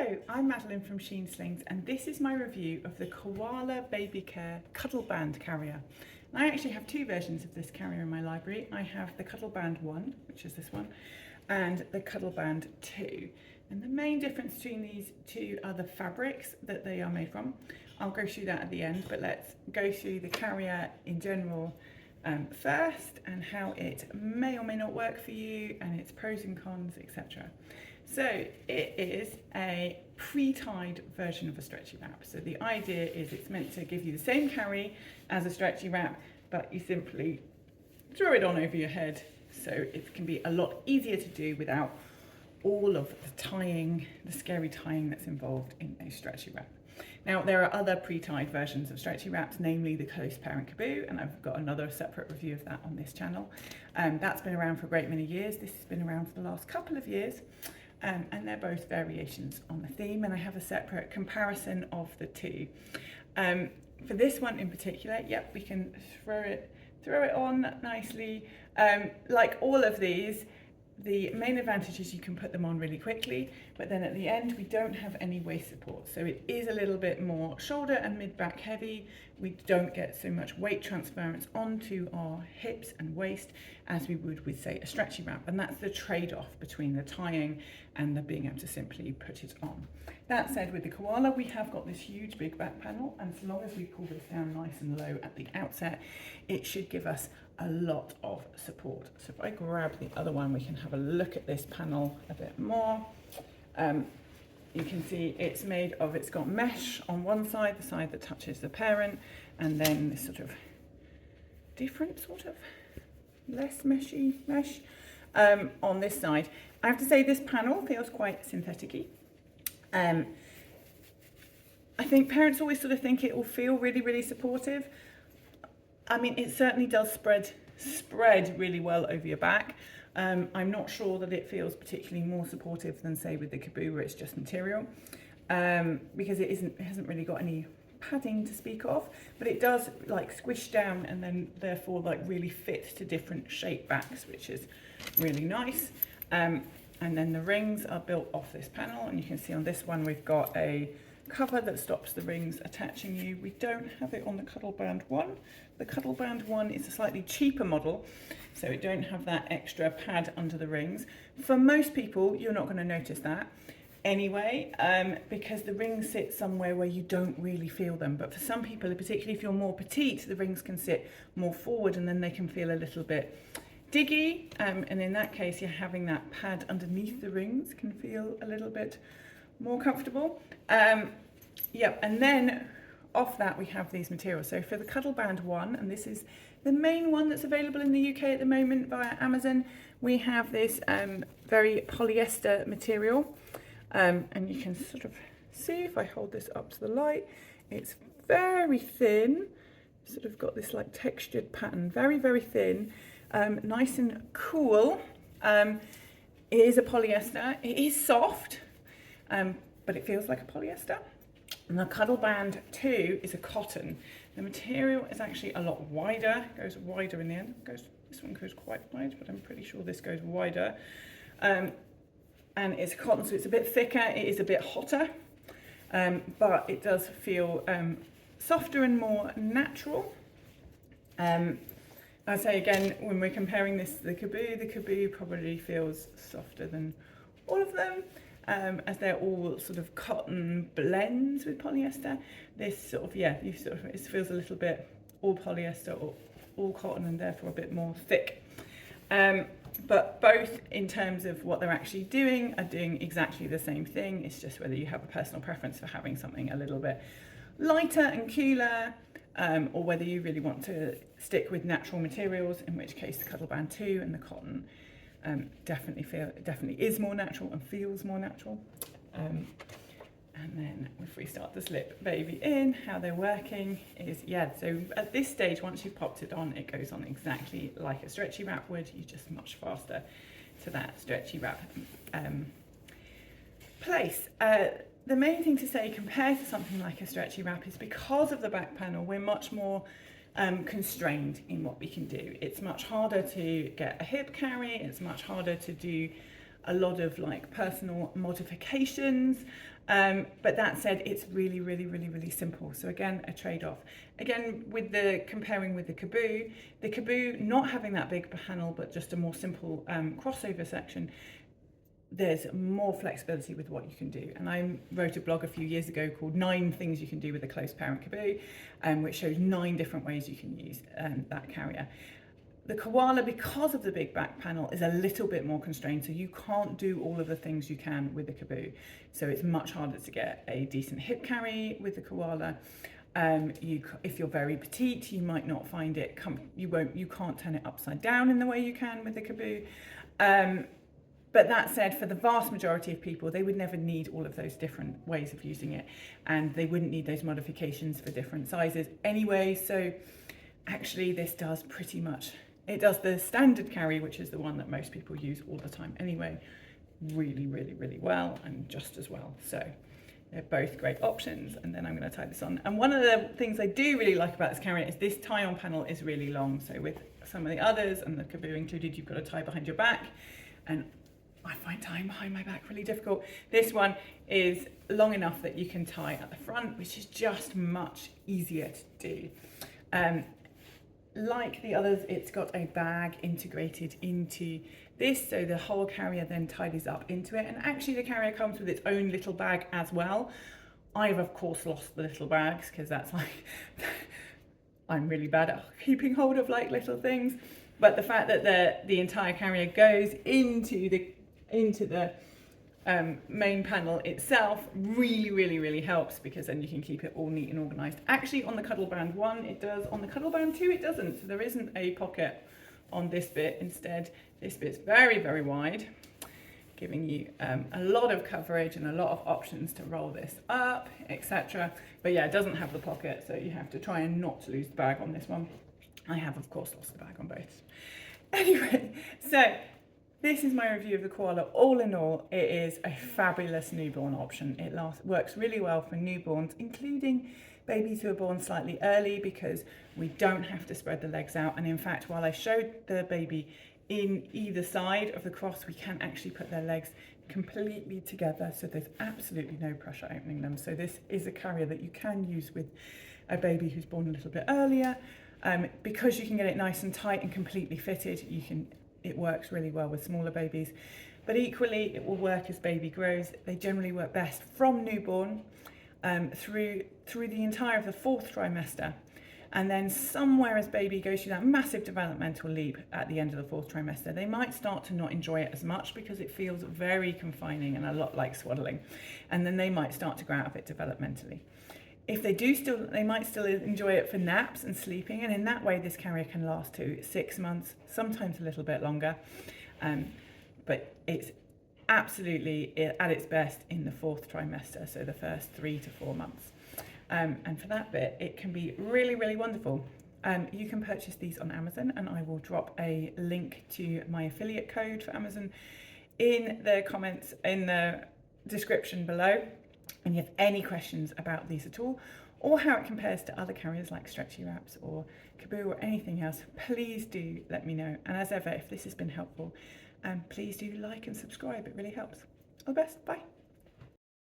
Hello, I'm Madeleine from Sheen Slings, and this is my review of the Koala Baby Care Cuddleband Carrier. I actually have two versions of this carrier in my library. I have the Cuddleband 1, which is this one, and the Cuddleband 2. And the main difference between these two are the fabrics that they are made from. I'll go through that at the end, but let's go through the carrier in general first, and how it may or may not work for you, and its pros and cons, etc. So it is a pre-tied version of a stretchy wrap. So the idea is it's meant to give you the same carry as a stretchy wrap, but you simply throw it on over your head, so it can be a lot easier to do without all of the tying, the scary tying that's involved in a stretchy wrap. Now, there are other pre-tied versions of stretchy wraps, namely the Close Parent Caboo, and I've got another separate review of that on this channel. That's been around for a great many years. This has been around for the last couple of years, and they're both variations on the theme, and I have a separate comparison of the two. For this one in particular, yep, we can throw it on nicely. Like all of these, the main advantage is you can put them on really quickly, but then at the end we don't have any waist support, so it is a little bit more shoulder and mid-back heavy. We don't get so much weight transference onto our hips and waist as we would with, say, a stretchy wrap, and that's the trade-off between the tying and the being able to simply put it on. That said, with the Koala we have got this huge big back panel, and so long as we pull this down nice and low at the outset, it should give us a lot of support. So if I grab the other one, we can have a look at this panel a bit more. You can see it's made of, it's got mesh on one side, the side that touches the parent, and then this sort of different sort of less meshy mesh on this side. I have to say this panel feels quite synthetic-y. I think parents always sort of think it will feel really, really supportive. I mean, it certainly does spread really well over your back. I'm not sure that it feels particularly more supportive than, say, with the Caboo, where it's just material, because it hasn't really got any padding to speak of, but it does like squish down and then therefore like really fit to different shape backs, which is really nice. And then the rings are built off this panel, and you can see on this one we've got a cover that stops the rings attaching you. We don't have it on the Cuddleband 1. The Cuddleband 1 is a slightly cheaper model, so it don't have that extra pad under the rings. For most people, you're not going to notice that anyway, because the rings sit somewhere where you don't really feel them. But for some people, particularly if you're more petite, the rings can sit more forward, and then they can feel a little bit diggy, and in that case, you're having that pad underneath the rings can feel a little bit more comfortable. Yep, and then off that we have these materials. So for the Cuddleband 1, and this is the main one that's available in the UK at the moment via Amazon, we have this very polyester material, and you can sort of see if I hold this up to the light, it's very thin, sort of got this like textured pattern, very, very thin, nice and cool. It is a polyester, it is soft, but it feels like a polyester. And the Cuddleband 2 is a cotton. The material is actually a lot wider, goes wider in the end. This one goes quite wide, but I'm pretty sure this goes wider. And it's cotton, so it's a bit thicker, it is a bit hotter, but it does feel softer and more natural. I'd say again, when we're comparing this to the Caboo probably feels softer than all of them, as they're all sort of cotton blends with polyester. This sort of, yeah, it feels a little bit all polyester or all cotton, and therefore a bit more thick. But both, in terms of what they're actually doing, are doing exactly the same thing. It's just whether you have a personal preference for having something a little bit lighter and cooler, or whether you really want to stick with natural materials, in which case the Cuddleband 2 and the cotton definitely is more natural and feels more natural. And then if we start to slip baby in, how they're working is, yeah, so at this stage, once you've popped it on, it goes on exactly like a stretchy wrap would. You're just much faster to that stretchy wrap place. The main thing to say compared to something like a stretchy wrap is, because of the back panel, we're much more constrained in what we can do. It's much harder to get a hip carry, it's much harder to do a lot of like personal modifications. But that said, it's really, really, really, really simple. So again, a trade-off. Again, with the comparing with the Caboo not having that big panel, but just a more simple crossover section, there's more flexibility with what you can do. And I wrote a blog a few years ago called 9 Things You Can Do with a Close Parent Caboo, which shows 9 different ways you can use that carrier. The Koala, because of the big back panel, is a little bit more constrained, so you can't do all of the things you can with the Caboo. So it's much harder to get a decent hip carry with the Koala. If you're very petite, you might not find it, you can't turn it upside down in the way you can with the Caboo. But that said, for the vast majority of people, they would never need all of those different ways of using it, and they wouldn't need those modifications for different sizes anyway. So actually this does pretty much, it does the standard carry, which is the one that most people use all the time anyway, really, really, really well, and just as well. So they're both great options. And then I'm going to tie this on. And one of the things I do really like about this carrier is this tie-on panel is really long. So with some of the others, and the Caboo included, you've got to tie behind your back, and I find tying behind my back really difficult. This one is long enough that you can tie at the front, which is just much easier to do. Like the others, it's got a bag integrated into this, so the whole carrier then tidies up into it. And actually the carrier comes with its own little bag as well. I've of course lost the little bags, because that's like, I'm really bad at keeping hold of like little things. But the fact that the entire carrier goes into the main panel itself really, really, really helps, because then you can keep it all neat and organized. Actually, on the Cuddleband 1 it does, on the Cuddleband 2 it doesn't, so there isn't a pocket on this bit. Instead, this bit's very, very wide, giving you a lot of coverage and a lot of options to roll this up, etc. But yeah, it doesn't have the pocket, so you have to try and not to lose the bag on this one. I have of course lost the bag on both. Anyway, so this is my review of the Koala. All in all, it is a fabulous newborn option. It works really well for newborns, including babies who are born slightly early, because we don't have to spread the legs out. And in fact, while I showed the baby in either side of the cross, we can actually put their legs completely together, so there's absolutely no pressure opening them. So this is a carrier that you can use with a baby who's born a little bit earlier. Because you can get it nice and tight and completely fitted, it works really well with smaller babies. But equally, it will work as baby grows. They generally work best from newborn through the entire of the 4th trimester. And then somewhere as baby goes through that massive developmental leap at the end of the 4th trimester, they might start to not enjoy it as much, because it feels very confining and a lot like swaddling. And then they might start to grow out of it developmentally. If they do they might still enjoy it for naps and sleeping, and in that way this carrier can last to 6 months, sometimes a little bit longer. But it's absolutely at its best in the 4th trimester, so the first 3 to 4 months. And for that bit, it can be really, really wonderful. You can purchase these on Amazon, and I will drop a link to my affiliate code for Amazon in the comments, in the description below. And if you have any questions about these at all, or how it compares to other carriers like stretchy wraps or Caboo or anything else, please do let me know. And as ever, if this has been helpful, please do like and subscribe. It really helps. All the best. Bye.